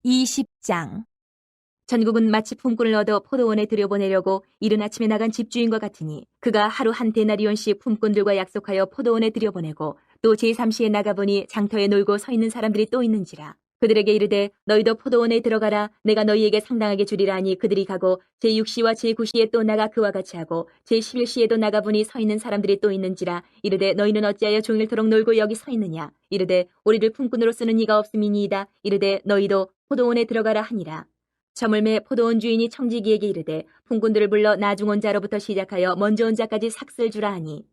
20장. 전국은 마치 품꾼을 얻어 포도원에 들여보내려고 이른 아침에 나간 집주인과 같으니 그가 하루 한 데나리온씩 품꾼들과 약속하여 포도원에 들여보내고 또 제3시에 나가보니 장터에 놀고 서 있는 사람들이 또 있는지라. 그들에게 이르되 너희도 포도원에 들어가라. 내가 너희에게 상당하게 주리라 하니 그들이 가고 제6시와 제9시에 또 나가 그와 같이 하고 제11시에도 나가보니 서 있는 사람들이 또 있는지라. 이르되 너희는 어찌하여 종일토록 놀고 여기 서 있느냐. 이르되 우리를 품꾼으로 쓰는 이가 없음이니이다. 이르되 너희도 포도원에 들어가라 하니라. 저물매 포도원 주인이 청지기에게 이르되 품꾼들을 불러 나중 온 자로부터 시작하여 먼저 온 자까지 삭슬 주라 하니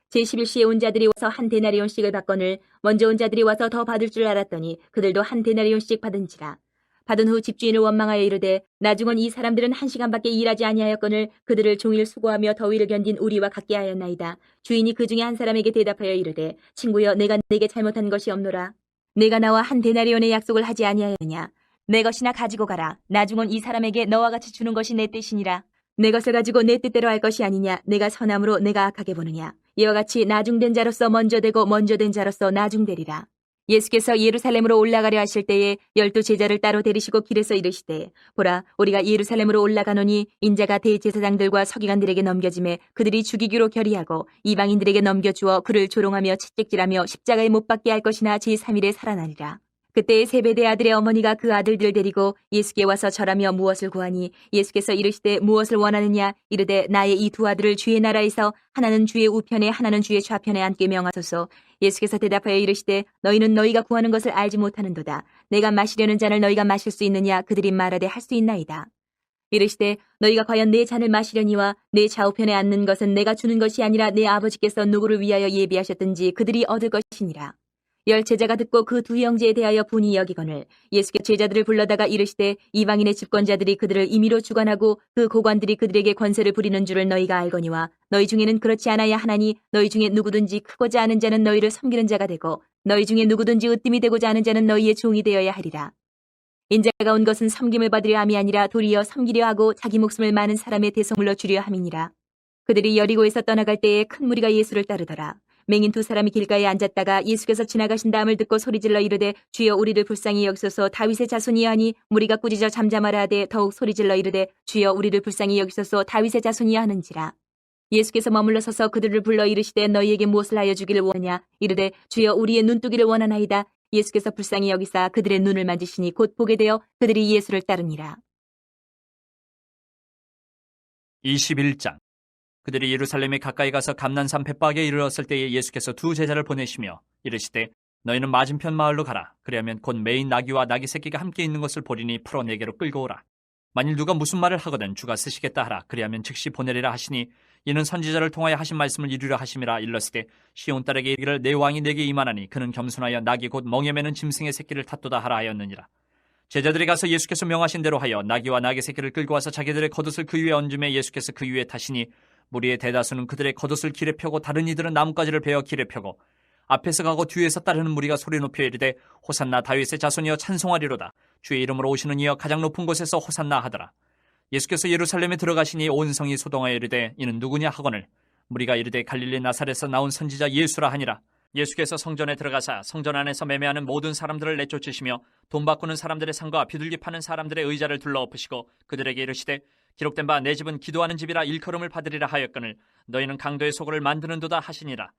제11시에 온 자들이 와서 한 데나리온씩을 받거늘 먼저 온 자들이 와서 더 받을 줄 알았더니 그들도 한 데나리온씩 받은지라. 받은 후 집주인을 원망하여 이르되 나중 온 이 사람들은 1시간밖에 일하지 아니하였거늘 그들을 종일 수고하며 더위를 견딘 우리와 같게 하였나이다. 주인이 그 중에 한 사람에게 대답하여 이르되 친구여 내가 네게 잘못한 것이 없노라. 내가 나와 한 데나리온의 약속을 하지 아니하였느냐. 내 것이나 가지고 가라. 나중 온 이 사람에게 너와 같이 주는 것이 내 뜻이니라. 내 것을 가지고 내 뜻대로 할 것이 아니냐. 내가 선함으로 내가 악하게 보느냐. 이와 같이 나중된 자로서 먼저 되고 먼저 된 자로서 나중되리라. 예수께서 예루살렘으로 올라가려 하실 때에 12 제자를 따로 데리시고 길에서 이르시되 보라 우리가 예루살렘으로 올라가노니 인자가 대제사장들과 서기관들에게 넘겨짐에 그들이 죽이기로 결의하고 이방인들에게 넘겨주어 그를 조롱하며 채찍질하며 십자가에 못 박게 할 것이나 제3일에 살아나리라. 그때 세베대 아들의 어머니가 그 아들들 데리고 예수께 와서 절하며 무엇을 구하니 예수께서 이르시되 무엇을 원하느냐. 이르되 나의 이 두 아들을 주의 나라에서 하나는 주의 우편에 하나는 주의 좌편에 앉게 명하소서. 예수께서 대답하여 이르시되 너희는 너희가 구하는 것을 알지 못하는도다. 내가 마시려는 잔을 너희가 마실 수 있느냐. 그들이 말하되 할 수 있나이다. 이르시되 너희가 과연 내 잔을 마시려니와 내 좌우편에 앉는 것은 내가 주는 것이 아니라 내 아버지께서 누구를 위하여 예비하셨든지 그들이 얻을 것이니라. 10 제자가 듣고 그 두 형제에 대하여 분이 여기거늘 예수께 제자들을 불러다가 이르시되 이방인의 집권자들이 그들을 임의로 주관하고 그 고관들이 그들에게 권세를 부리는 줄을 너희가 알거니와 너희 중에는 그렇지 않아야 하나니 너희 중에 누구든지 크고자 하는 자는 너희를 섬기는 자가 되고 너희 중에 누구든지 으뜸이 되고자 하는 자는 너희의 종이 되어야 하리라. 인자가 온 것은 섬김을 받으려 함이 아니라 도리어 섬기려 하고 자기 목숨을 많은 사람의 대속물로 주려 함이니라. 그들이 여리고에서 떠나갈 때에 큰 무리가 예수를 따르더라. 맹인 2 사람이 길가에 앉았다가 예수께서 지나가신다함을 듣고 소리질러 이르되 주여 우리를 불쌍히 여기소서. 다윗의 자손이여 하니 무리가 꾸짖어 잠잠하라 하되 더욱 소리질러 이르되 주여 우리를 불쌍히 여기소서. 다윗의 자손이여 하는지라. 예수께서 머물러 서서 그들을 불러 이르시되 너희에게 무엇을 하여 주기를 원하냐. 이르되 주여 우리의 눈뜨기를 원하나이다. 예수께서 불쌍히 여기사 그들의 눈을 만지시니 곧 보게 되어 그들이 예수를 따르니라. 21장. 그들이 예루살렘에 가까이 가서 감난산 벳박에 이르렀을 때에 예수께서 2 제자를 보내시며 이르시되 너희는 맞은편 마을로 가라. 그리하면 곧 매인 나귀와 나귀 새끼가 함께 있는 것을 보리니 풀어 내게로 끌고 오라. 만일 누가 무슨 말을 하거든 주가 쓰시겠다 하라. 그리하면 즉시 보내리라 하시니 이는 선지자를 통하여 하신 말씀을 이루려 하심이라. 일렀으되 시온 딸에게 이르기를 내 왕이 내게 임하나니 그는 겸손하여 나귀 곧 멍에 매는 짐승의 새끼를 탓도다 하라 하였느니라. 제자들이 가서 예수께서 명하신 대로 하여 나귀와 나귀 새끼를 끌고 와서 자기들의 겉옷을 그 위에 얹음에 예수께서 그 위에 타시니 무리의 대다수는 그들의 겉옷을 길에 펴고 다른 이들은 나뭇가지를 베어 길에 펴고 앞에서 가고 뒤에서 따르는 무리가 소리 높여 이르되 호산나 다윗의 자손이여 찬송하리로다. 주의 이름으로 오시는 이여 가장 높은 곳에서 호산나 하더라. 예수께서 예루살렘에 들어가시니 온 성이 소동하여 이르되 이는 누구냐 하거늘 무리가 이르되 갈릴리 나사렛에서 나온 선지자 예수라 하니라. 예수께서 성전에 들어가사 성전 안에서 매매하는 모든 사람들을 내쫓으시며 돈 바꾸는 사람들의 상과 비둘기 파는 사람들의 의자를 둘러엎으시고 그들에게 이르시되 기록된 바 내 집은 기도하는 집이라 일컬음을 받으리라 하였거늘 너희는 강도의 소굴을 만드는도다 하시니라.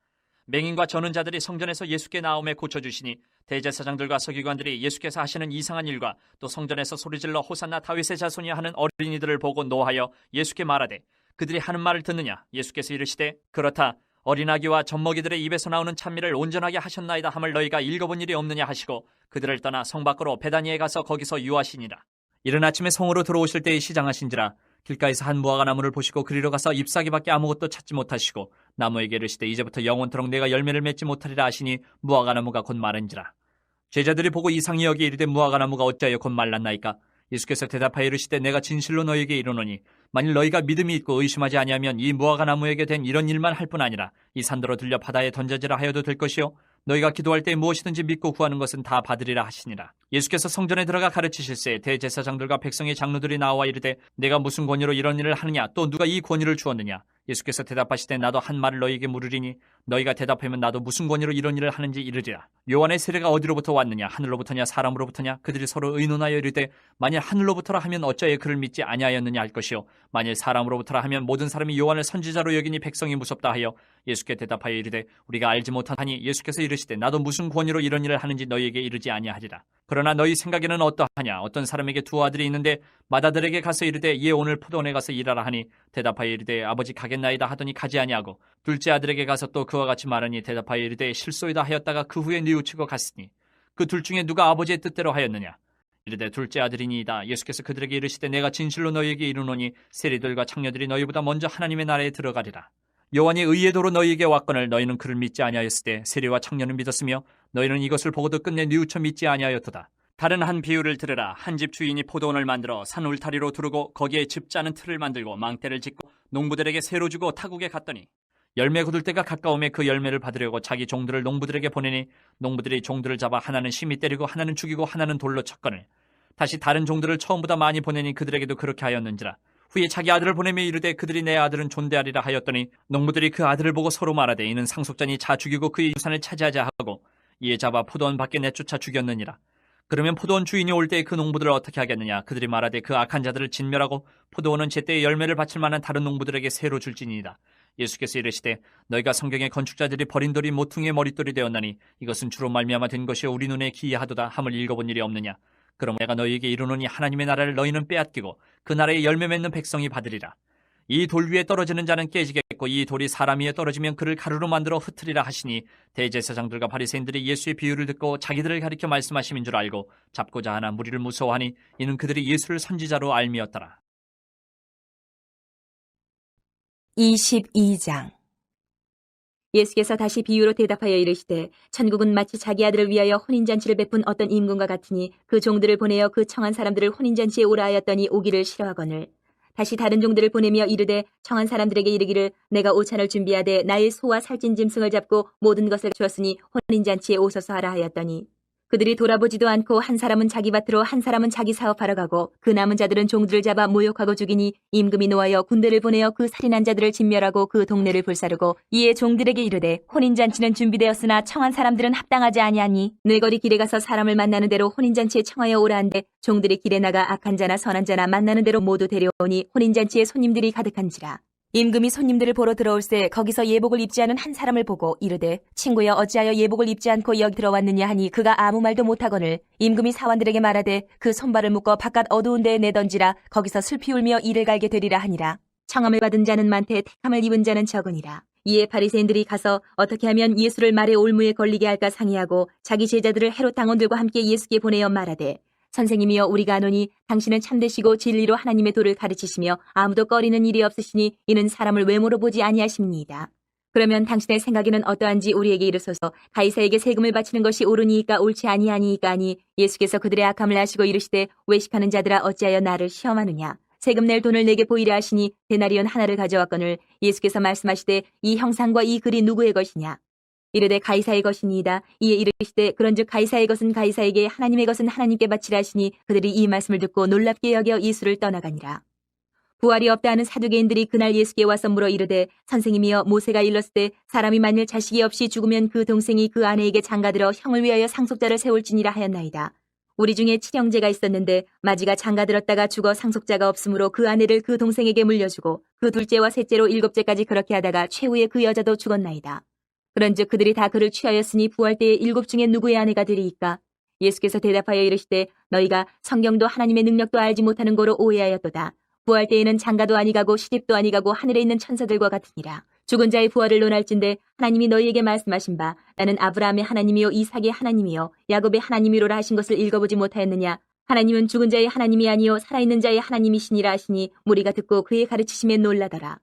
맹인과 저는 자들이 성전에서 예수께 나옴에 고쳐주시니 대제사장들과 서기관들이 예수께서 하시는 이상한 일과 또 성전에서 소리질러 호산나 다윗의 자손이야 하는 어린이들을 보고 노하여 예수께 말하되 그들이 하는 말을 듣느냐. 예수께서 이르시되 그렇다. 어린아기와 젖먹이들의 입에서 나오는 찬미를 온전하게 하셨나이다 함을 너희가 읽어본 일이 없느냐 하시고 그들을 떠나 성 밖으로 베다니에 가서 거기서 유하시니라. 이른 아침에 성으로 들어오실 때에 시장하신지라. 길가에서 한 무화과 나무를 보시고 그리로 가서 잎사귀밖에 아무것도 찾지 못하시고 나무에게 이르시되 이제부터 영원토록 내가 열매를 맺지 못하리라 하시니 무화과 나무가 곧 마른지라. 제자들이 보고 이상히 여기 이르되 무화과 나무가 어찌하여 곧 말랐나이까. 예수께서 대답하여 이르시되 내가 진실로 너희에게 이르노니 만일 너희가 믿음이 있고 의심하지 아니하면 이 무화과 나무에게 된 이런 일만 할 뿐 아니라 이 산더러 들려 바다에 던져지라 하여도 될 것이요 너희가 기도할 때 무엇이든지 믿고 구하는 것은 다 받으리라 하시니라. 예수께서 성전에 들어가 가르치실새 대제사장들과 백성의 장로들이 나와 이르되 내가 무슨 권위로 이런 일을 하느냐 또 누가 이 권위를 주었느냐. 예수께서 대답하시되 나도 한 말을 너희에게 물으리니 너희가 대답하면 나도 무슨 권위로 이런 일을 하는지 이르리라. 요한의 세례가 어디로부터 왔느냐 하늘로부터냐 사람으로부터냐. 그들이 서로 의논하여 이르되 만일 하늘로부터라 하면 어찌하여 그를 믿지 아니하였느냐 할 것이요 만일 사람으로부터라 하면 모든 사람이 요한을 선지자로 여기니 백성이 무섭다 하여 예수께 대답하여 이르되 우리가 알지 못하니 예수께서 이르시되 나도 무슨 권위로 이런 일을 하는지 너희에게 이르지 아니하리라. 그러나 너희 생각에는 어떠하냐. 어떤 사람에게 두 아들이 있는데 맏아들에게 가서 이르되 얘 오늘 포도원에 가서 일하라 하니 대답하여 이르되 아버지 가겠나이다 하더니 가지 아니하고 둘째 아들에게 가서 또 그와 같이 말하니 대답하여 이르되 실소이다 하였다가 그 후에 뉘우치고 갔으니 그 둘 중에 누가 아버지의 뜻대로 하였느냐. 이르되 둘째 아들이니이다. 예수께서 그들에게 이르시되 내가 진실로 너희에게 이르노니 세리들과 창녀들이 너희보다 먼저 하나님의 나라에 들어가리라. 요한이 의의 도로 너희에게 왔거늘 너희는 그를 믿지 아니하였을 때 세리와 창녀는 믿었으며 너희는 이것을 보고도 끝내 뉘우쳐 믿지 아니하였도다. 다른 한 비유를 들으라. 한 집 주인이 포도원을 만들어 산 울타리로 두르고 거기에 집 짜는 틀을 만들고 망대를 짓고 농부들에게 새로 주고 타국에 갔더니 열매 거둘 때가 가까움에 그 열매를 받으려고 자기 종들을 농부들에게 보내니 농부들이 종들을 잡아 하나는 심히 때리고 하나는 죽이고 하나는 돌로 쳤거늘 다시 다른 종들을 처음보다 많이 보내니 그들에게도 그렇게 하였는지라. 후에 자기 아들을 보내며 이르되 그들이 내 아들은 존대하리라 하였더니 농부들이 그 아들을 보고 서로 말하되 이는 상속자니 자 죽이고 그의 유산을 차지하자 하고 이에 잡아 포도원 밖에 내쫓아 죽였느니라. 그러면 포도원 주인이 올 때에 그 농부들을 어떻게 하겠느냐. 그들이 말하되 그 악한 자들을 진멸하고 포도원은 제때에 열매를 바칠 만한 다른 농부들에게 새로 줄지니이다. 예수께서 이르시되 너희가 성경의 건축자들이 버린 돌이 모퉁이의 머릿돌이 되었나니 이것은 주로 말미암아 된 것이요 우리 눈에 기이하도다 함을 읽어본 일이 없느냐. 그럼 내가 너희에게 이르노니 하나님의 나라를 너희는 빼앗기고 그 나라에 열매 맺는 백성이 받으리라. 이 돌 위에 떨어지는 자는 깨지겠고 이 돌이 사람 위에 떨어지면 그를 가루로 만들어 흩으리라 하시니 대제사장들과 바리새인들이 예수의 비유를 듣고 자기들을 가리켜 말씀하심인 줄 알고 잡고자 하나 무리를 무서워하니 이는 그들이 예수를 선지자로 알미었더라. 22장 예수께서 다시 비유로 대답하여 이르시되 천국은 마치 자기 아들을 위하여 혼인잔치를 베푼 어떤 임금과 같으니 그 종들을 보내어 그 청한 사람들을 혼인잔치에 오라 하였더니 오기를 싫어하거늘 다시 다른 종들을 보내며 이르되 청한 사람들에게 이르기를 내가 오찬을 준비하되 나의 소와 살찐 짐승을 잡고 모든 것을 주었으니 혼인잔치에 오소서 하라 하였더니 그들이 돌아보지도 않고 한 사람은 자기 밭으로 한 사람은 자기 사업하러 가고 그 남은 자들은 종들을 잡아 모욕하고 죽이니 임금이 노하여 군대를 보내어 그 살인한 자들을 진멸하고 그 동네를 불사르고 이에 종들에게 이르되 혼인잔치는 준비되었으나 청한 사람들은 합당하지 아니하니 뇌거리 길에 가서 사람을 만나는 대로 혼인잔치에 청하여 오라 한데 종들이 길에 나가 악한 자나 선한 자나 만나는 대로 모두 데려오니 혼인잔치에 손님들이 가득한지라. 임금이 손님들을 보러 들어올새 거기서 예복을 입지 않은 한 사람을 보고 이르되 친구여 어찌하여 예복을 입지 않고 여기 들어왔느냐 하니 그가 아무 말도 못하거늘 임금이 사원들에게 말하되 그 손발을 묶어 바깥 어두운 데에 내던지라 거기서 슬피 울며 이를 갈게 되리라 하니라. 청함을 받은 자는 많되 택함을 입은 자는 적으니라. 이에 바리새인들이 가서 어떻게 하면 예수를 말의 올무에 걸리게 할까 상의하고 자기 제자들을 헤롯 당원들과 함께 예수께 보내어 말하되 선생님이여 우리가 아노니 당신은 참되시고 진리로 하나님의 도를 가르치시며 아무도 꺼리는 일이 없으시니 이는 사람을 외모로 보지 아니하심니이다. 그러면 당신의 생각에는 어떠한지 우리에게 이르소서. 가이사에게 세금을 바치는 것이 옳으니이까 옳지 아니하니이까 하니 예수께서 그들의 악함을 아시고 이르시되 외식하는 자들아 어찌하여 나를 시험하느냐. 세금 낼 돈을 내게 보이려 하시니 데나리온 하나를 가져왔거늘 예수께서 말씀하시되 이 형상과 이 글이 누구의 것이냐. 이르되 가이사의 것이니이다. 이에 이르시되 그런즉 가이사의 것은 가이사에게 하나님의 것은 하나님께 바치라 하시니 그들이 이 말씀을 듣고 놀랍게 여겨 예수를 떠나가니라. 부활이 없다 하는 사두개인들이 그날 예수께 와서 물어 이르되 선생님이여 모세가 일렀을 때 사람이 만일 자식이 없이 죽으면 그 동생이 그 아내에게 장가들어 형을 위하여 상속자를 세울지니라 하였나이다. 우리 중에 칠형제가 있었는데 마지가 장가들었다가 죽어 상속자가 없으므로 그 아내를 그 동생에게 물려주고 그 둘째와 셋째로 일곱째까지 그렇게 하다가 최후에 그 여자도 죽었나이다. 그런즉 그들이 다 그를 취하였으니 부활 때에 일곱 중에 누구의 아내가 되리이까? 예수께서 대답하여 이르시되 너희가 성경도 하나님의 능력도 알지 못하는 거로 오해하였도다. 부활 때에는 장가도 아니가고 시집도 아니가고 하늘에 있는 천사들과 같으니라. 죽은 자의 부활을 논할진대 하나님이 너희에게 말씀하신 바 나는 아브라함의 하나님이요 이삭의 하나님이요 야곱의 하나님이로라 하신 것을 읽어보지 못하였느냐. 하나님은 죽은 자의 하나님이 아니요 살아있는 자의 하나님이시니라 하시니 무리가 듣고 그의 가르치심에 놀라더라.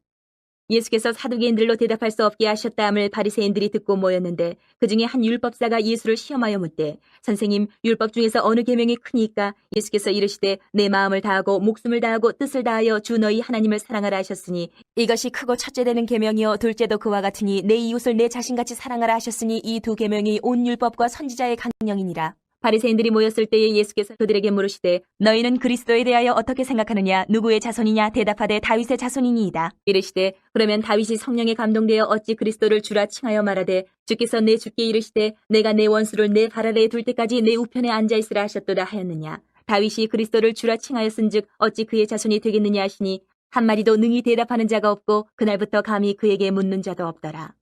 예수께서 사두개인들로 대답할 수 없게 하셨다함을 바리새인들이 듣고 모였는데 그중에 한 율법사가 예수를 시험하여 묻되 선생님 율법 중에서 어느 계명이 크니까? 예수께서 이르시되 내 마음을 다하고 목숨을 다하고 뜻을 다하여 주 너희 하나님을 사랑하라 하셨으니 이것이 크고 첫째 되는 계명이요 둘째도 그와 같으니 내 이웃을 내 자신같이 사랑하라 하셨으니 이 두 계명이 온 율법과 선지자의 강령이니라. 바리새인들이 모였을 때에 예수께서 그들에게 물으시되 너희는 그리스도에 대하여 어떻게 생각하느냐? 누구의 자손이냐? 대답하되 다윗의 자손이니이다. 이르시되 그러면 다윗이 성령에 감동되어 어찌 그리스도를 주라 칭하여 말하되 주께서 내 주께 이르시되 내가 내 원수를 내 발 아래에 둘 때까지 내 우편에 앉아 있으라 하셨도다 하였느냐? 다윗이 그리스도를 주라 칭하였은즉 어찌 그의 자손이 되겠느냐 하시니 한마디도 능히 대답하는 자가 없고 그날부터 감히 그에게 묻는 자도 없더라.